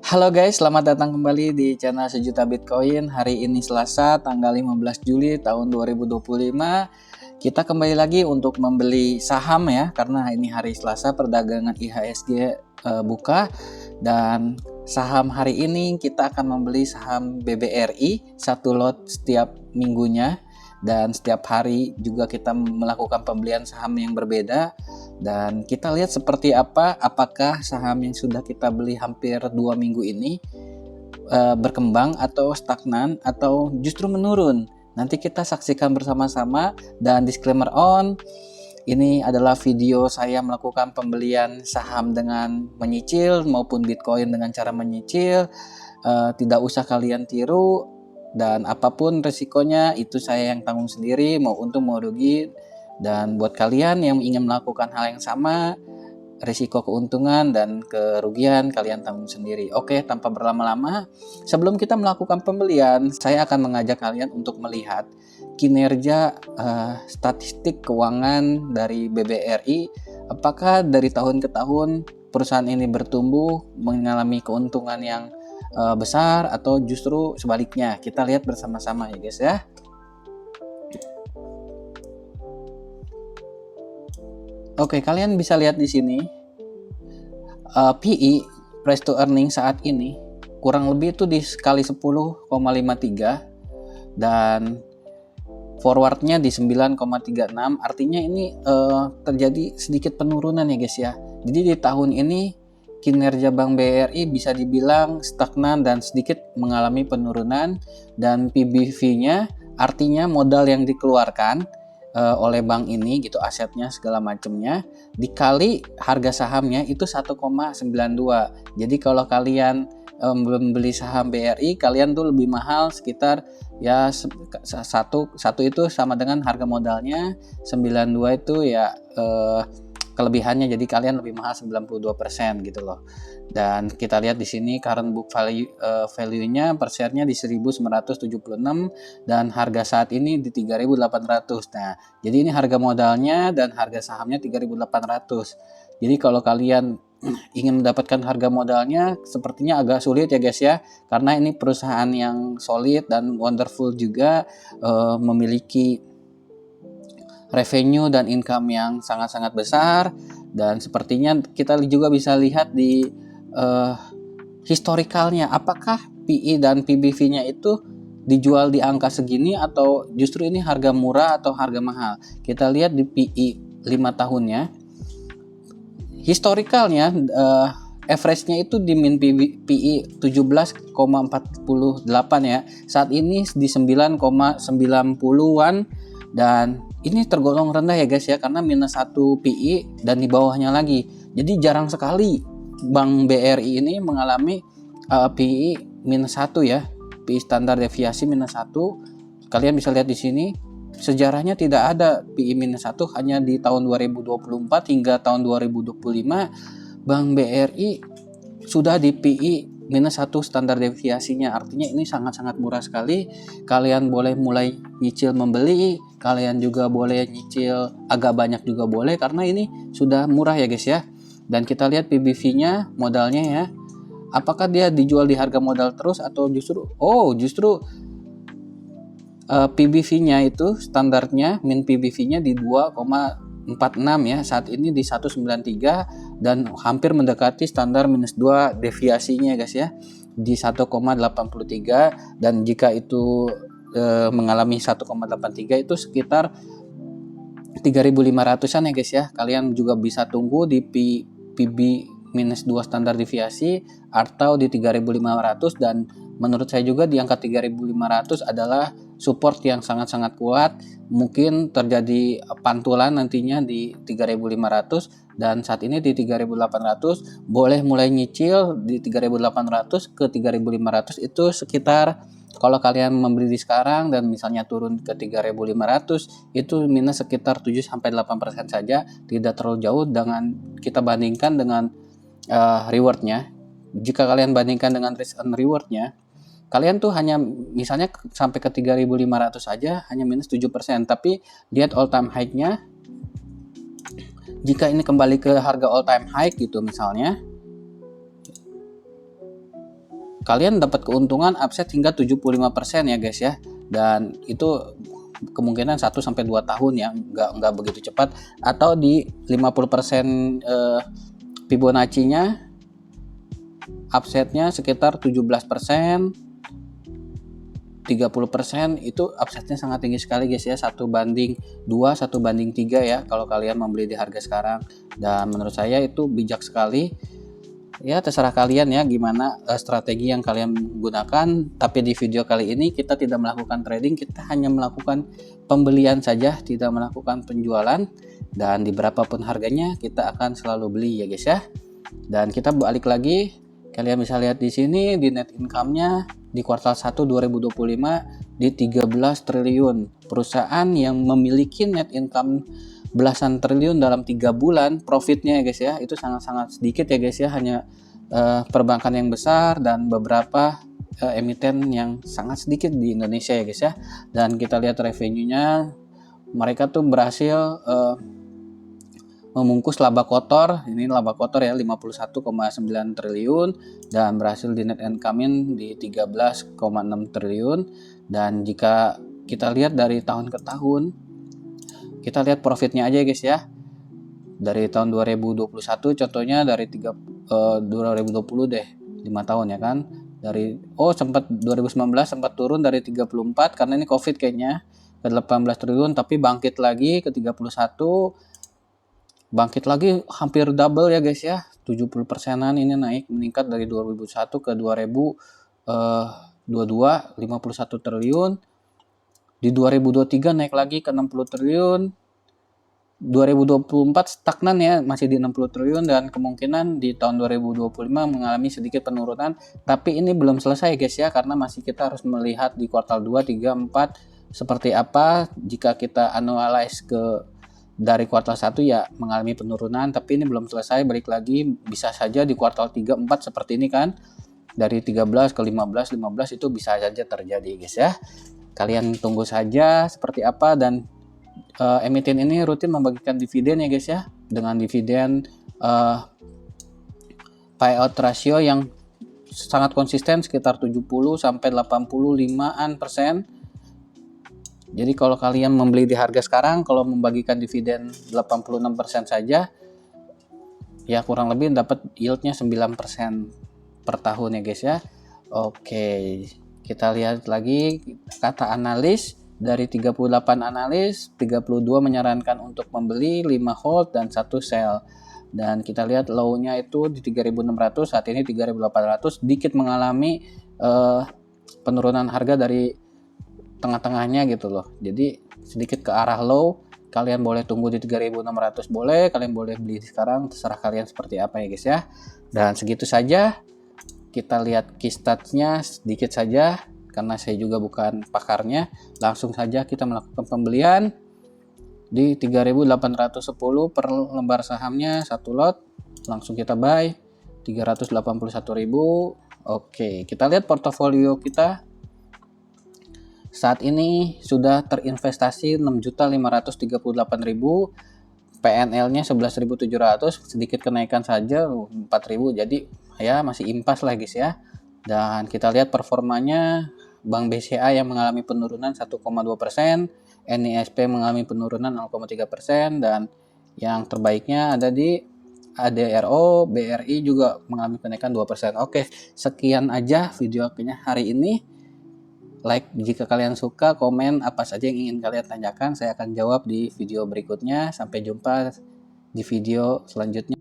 Halo guys, selamat datang kembali di channel Sejuta Bitcoin. Hari ini Selasa, tanggal 15 Juli tahun 2025. Kita kembali lagi untuk membeli saham ya, karena ini hari Selasa perdagangan IHSG buka. Dan saham hari ini kita akan membeli saham BBRI, satu lot setiap minggunya. Dan setiap hari juga kita melakukan pembelian saham yang berbeda. Dan kita lihat seperti apa, apakah saham yang sudah kita beli hampir 2 minggu ini berkembang atau stagnan atau justru menurun. Nanti kita saksikan bersama-sama. Dan disclaimer on, ini adalah video saya melakukan pembelian saham dengan menyicil maupun Bitcoin dengan cara menyicil. Tidak usah kalian tiru, dan apapun resikonya itu saya yang tanggung sendiri, mau untung mau rugi. Dan buat kalian yang ingin melakukan hal yang sama, risiko keuntungan dan kerugian kalian tanggung sendiri. Oke, tanpa berlama-lama, sebelum kita melakukan pembelian, saya akan mengajak kalian untuk melihat kinerja statistik keuangan dari BBRI. Apakah dari tahun ke tahun perusahaan ini bertumbuh, mengalami keuntungan yang besar, atau justru sebaliknya? Kita lihat bersama-sama ya guys ya. Oke, kalian bisa lihat di sini PE, price to earning saat ini kurang lebih itu di skali 10,53 dan forwardnya di 9,36. Artinya ini terjadi sedikit penurunan ya guys ya. Jadi di tahun ini kinerja Bank BRI bisa dibilang stagnan dan sedikit mengalami penurunan. Dan PBV-nya artinya modal yang dikeluarkan oleh bank ini gitu, asetnya segala macamnya dikali harga sahamnya itu 1,92. Jadi kalau kalian membeli saham BRI, kalian tuh lebih mahal sekitar ya satu itu sama dengan harga modalnya 92 itu ya kelebihannya, jadi kalian lebih mahal 92% gitu loh. Dan kita lihat di sini current book value-nya per share-nya di 1.976 dan harga saat ini di 3.800. Nah, jadi ini harga modalnya dan harga sahamnya 3.800. Jadi kalau kalian ingin mendapatkan harga modalnya sepertinya agak sulit ya guys ya, karena ini perusahaan yang solid dan wonderful juga, memiliki revenue dan income yang sangat-sangat besar. Dan sepertinya kita juga bisa lihat di historikalnya, apakah PE dan PBV-nya itu dijual di angka segini atau justru ini harga murah atau harga mahal. Kita lihat di PE 5 tahunnya, historikalnya average-nya itu di min PE 17,48 ya. Saat ini di 9,90-an dan ini tergolong rendah ya guys ya, karena minus 1 PE dan di bawahnya lagi. Jadi jarang sekali Bank BRI ini mengalami PE minus 1 ya. PE standar deviasi minus 1. Kalian bisa lihat di sini sejarahnya tidak ada PE minus 1, hanya di tahun 2024 hingga tahun 2025 Bank BRI sudah di PE minus 1 standar deviasinya. Artinya ini sangat-sangat murah sekali. Kalian boleh mulai nyicil membeli, kalian juga boleh nyicil agak banyak juga boleh, karena ini sudah murah ya guys ya. Dan kita lihat PBV-nya, modalnya ya, apakah dia dijual di harga modal terus atau justru PBV-nya itu standarnya min PBV-nya di 2,46 ya, saat ini di 1,93 dan hampir mendekati standar minus 2 deviasinya guys ya, di 1,83. dan jika itu mengalami 1,83 itu sekitar 3.500-an ya guys ya. Kalian juga bisa tunggu di PB minus 2 standar deviasi atau di 3.500, dan menurut saya juga di angka 3.500 adalah support yang sangat-sangat kuat. Mungkin terjadi pantulan nantinya di 3.500, dan saat ini di 3.800 boleh mulai nyicil. Di 3.800 ke 3.500 itu sekitar, kalau kalian membeli di sekarang dan misalnya turun ke 3.500 itu minus sekitar 7-8% saja, tidak terlalu jauh dengan kita bandingkan dengan rewardnya. Jika kalian bandingkan dengan risk and rewardnya, kalian tuh hanya misalnya sampai ke 3.500 saja hanya minus 7%. Tapi lihat all time high-nya, jika ini kembali ke harga all time high gitu misalnya, kalian dapat keuntungan upside hingga 75% ya guys ya. Dan itu kemungkinan 1 sampai 2 tahun ya, nggak begitu cepat. Atau di 50% Fibonacci-nya upside-nya sekitar 17%, 30% itu upside-nya sangat tinggi sekali guys ya, 1/2, 1/3 ya kalau kalian membeli di harga sekarang. Dan menurut saya itu bijak sekali. Ya terserah kalian ya gimana strategi yang kalian gunakan. Tapi di video kali ini kita tidak melakukan trading, kita hanya melakukan pembelian saja, tidak melakukan penjualan. Dan di berapapun harganya kita akan selalu beli ya guys ya. Dan kita balik lagi, kalian bisa lihat di sini di net income-nya di kuartal 1 2025 di 13 triliun. Perusahaan yang memiliki net income belasan triliun dalam 3 bulan profitnya ya guys ya, itu sangat-sangat sedikit ya guys ya, hanya perbankan yang besar dan beberapa emiten yang sangat sedikit di Indonesia ya guys ya. Dan kita lihat revenue-nya, mereka tuh berhasil memungkus laba kotor, ini laba kotor ya 51,9 triliun dan berhasil di net income di 13,6 triliun. Dan jika kita lihat dari tahun ke tahun, kita lihat profitnya aja guys ya. Dari tahun 2021 contohnya dari 2020 deh, 5 tahun ya kan. Dari sempat 2019 sempat turun dari 34 karena ini Covid kayaknya ke 18 triliun, tapi bangkit lagi ke 31, bangkit lagi hampir double ya guys ya, 70%-an ini meningkat dari 2001 ke 2022 51 triliun. Di 2023 naik lagi ke 60 triliun. 2024 stagnan ya, masih di 60 triliun dan kemungkinan di tahun 2025 mengalami sedikit penurunan. Tapi ini belum selesai guys ya, karena masih kita harus melihat di kuartal 2, 3, 4 seperti apa. Jika kita analyze dari kuartal 1 ya mengalami penurunan, tapi ini belum selesai, balik lagi bisa saja di kuartal 3, 4 seperti ini kan. Dari 13 ke 15 itu bisa saja terjadi guys ya. Kalian tunggu saja seperti apa. Dan emiten ini rutin membagikan dividen ya guys ya, dengan dividen payout ratio yang sangat konsisten sekitar 70 sampai 85%. Jadi kalau kalian membeli di harga sekarang, kalau membagikan dividen 86% saja, ya kurang lebih dapat yieldnya 9% per tahun ya guys ya. Oke, kita lihat lagi kata analis. Dari 38 analis, 32 menyarankan untuk membeli, 5 hold, dan 1 sell. Dan kita lihat low-nya itu di 3.600, saat ini 3.800, sedikit mengalami penurunan harga dari tengah-tengahnya gitu loh. Jadi sedikit ke arah low. Kalian boleh tunggu di 3.600 boleh, kalian boleh beli sekarang, terserah kalian seperti apa ya guys ya. Dan segitu saja. Kita lihat key stats-nya sedikit saja karena saya juga bukan pakarnya. Langsung saja kita melakukan pembelian di 3.810 per lembar sahamnya, 1 lot. Langsung kita buy 381.000. Oke, kita lihat portofolio kita. Saat ini sudah terinvestasi 6.538.000, PNL-nya 11.700, sedikit kenaikan saja 4.000, jadi ya masih impas lah guys ya. Dan kita lihat performanya, Bank BCA yang mengalami penurunan 1,2%, NISP mengalami penurunan 0,3%, dan yang terbaiknya ada di ADRO, BRI juga mengalami kenaikan 2%. Oke, sekian aja video hari ini. Like jika kalian suka, komen apa saja yang ingin kalian tanyakan, saya akan jawab di video berikutnya. Sampai jumpa di video selanjutnya.